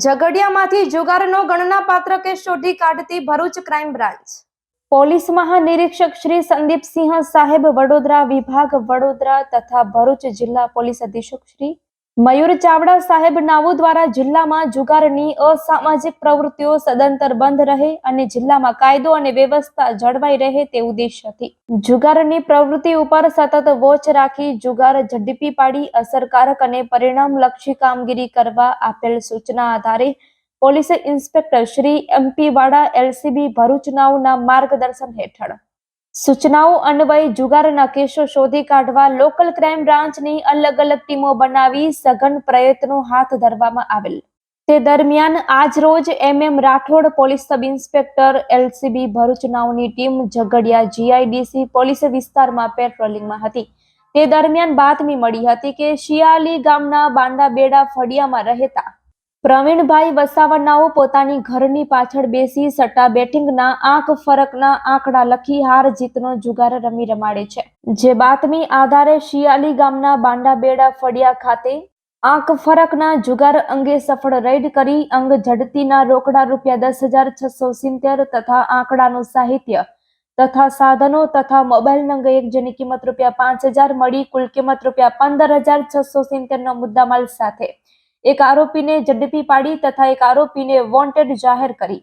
ઝઘડિયામાંથી જુગારનો ગણનાપાત્ર કેસ શોધી કાઢતી ભરૂચ ક્રાઇમ બ્રાન્ચ. પોલીસ મહાનિરીક્ષક શ્રી સંદીપસિંહ સાહેબ વડોદરા વિભાગ વડોદરા તથા ભરૂચ જિલ્લા પોલીસ અધિક્ષક શ્રી મયુર ચાવડા સાહેબ નાઉ દ્વારા જિલ્લામાં જુગારની અસામાજિક પ્રવૃત્તિઓ સદંતર બંધ રહે અને જિલ્લામાં કાયદો અને વ્યવસ્થા જળવાઈ રહે તે ઉદ્દેશ્યથી જુગારની પ્રવૃત્તિ ઉપર સતત વોચ રાખી જુગાર ઝડપી પાડી અસરકારક અને પરિણામલક્ષી કામગીરી કરવા આપેલ સૂચના આધારે પોલીસ ઇન્સ્પેક્ટર શ્રી એમપી વાડા એલસીબી ભરૂચ નાઉના માર્ગદર્શન હેઠળ સૂચનાઓ અન્વયે જુગારના કેસો શોધી કાઢવા લોકલ ક્રાઇમ બ્રાન્ચની અલગ અલગ ટીમો બનાવી સઘન પ્રયત્નો હાથ ધરવામાં આવેલ. તે દરમિયાન આજ રોજ MM Rathod police sub inspector LCB Bharuch નાઉની ટીમ ઝઘડિયા જીઆઈડીસી પોલીસ વિસ્તારમાં પેટ્રોલિંગમાં હતી. તે દરમિયાન બાતમી મળી હતી કે શિયાલી ગામના બાંડાબેડા ફળિયામાં રહેતા પ્રવીણભાઈ વસાવા નાઓ પોતાની ઘરની પાછળ બેસી સટ્ટા બેટિંગના આંક ફરકના આંકડા લખી હાર જીતનો જુગાર રમી રમાડે છે. જે બાતમી આધારે શિયાલી ગામના બાંડાબેડા ફળિયા ખાતે આંક ફરકના જુગાર અંગે સફળ રેડ કરી અંગ ઝડતીના રોકડા ₹10,670 તથા આંકડાનું સાહિત્ય તથા સાધનો તથા મોબાઈલ નંગ 1 જેની કિંમત ₹5,000 મળી કુલ કિંમત ₹15,670 નો મુદ્દામાલ સાથે એક આરોપીને ઝડપી પાડી તથા એક આરોપીને વોન્ટેડ જાહેર કરી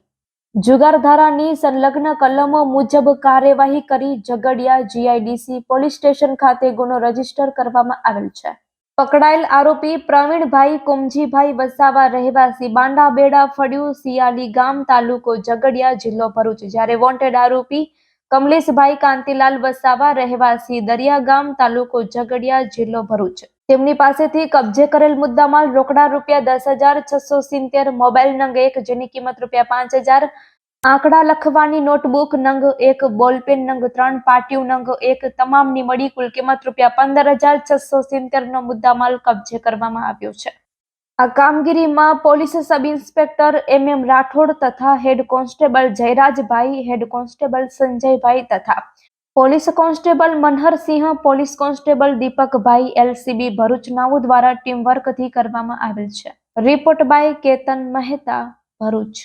જુગાર ધારાની સંલગ્ન કલમો મુજબ કાર્યવાહી કરી ઝઘડિયા જીઆઈડીસી પોલીસ સ્ટેશન ખાતે ગુનો રજીસ્ટર કરવામાં આવેલ છે. પકડાયેલ આરોપી પ્રવીણભાઈ કુમજીભાઈ વસાવા રહેવાસી બાંડાબેડા ફળિયું શિયાલી ગામ તાલુકો ઝઘડિયા જિલ્લો ભરૂચ જ્યારે વોન્ટેડ આરોપી કમલેશભાઈ કાંતિલાલ વસાવા રહેવાસી દરિયા ગામ તાલુકો ઝઘડિયા જિલ્લો ભરૂચ તેમની પાસેથી કબજે કરેલ મુદ્દામાલ રોકડા ₹10,670 મોબાઈલ નંગ 1 જેની કિંમત ₹5,000 આંકડા લખવાની નોટબુક નંગ 1 બોલપેન નંગ 3 પાટિયું નંગ 1 તમામની મળી કુલ કિંમત ₹15,670 નો મુદ્દામાલ કબજે કરવામાં આવ્યો છે. આ કામગીરીમાં police sub inspector MM Rathod તથા head constable Jayrajbhai head constable Sanjaybhai તથા police constable Manharsinh police constable Dipakbhai LCB Bharuch નાઉ દ્વારા ટીમ વર્કથી કરવામાં આવેલ છે. Report by Ketan Mehta Bharuch.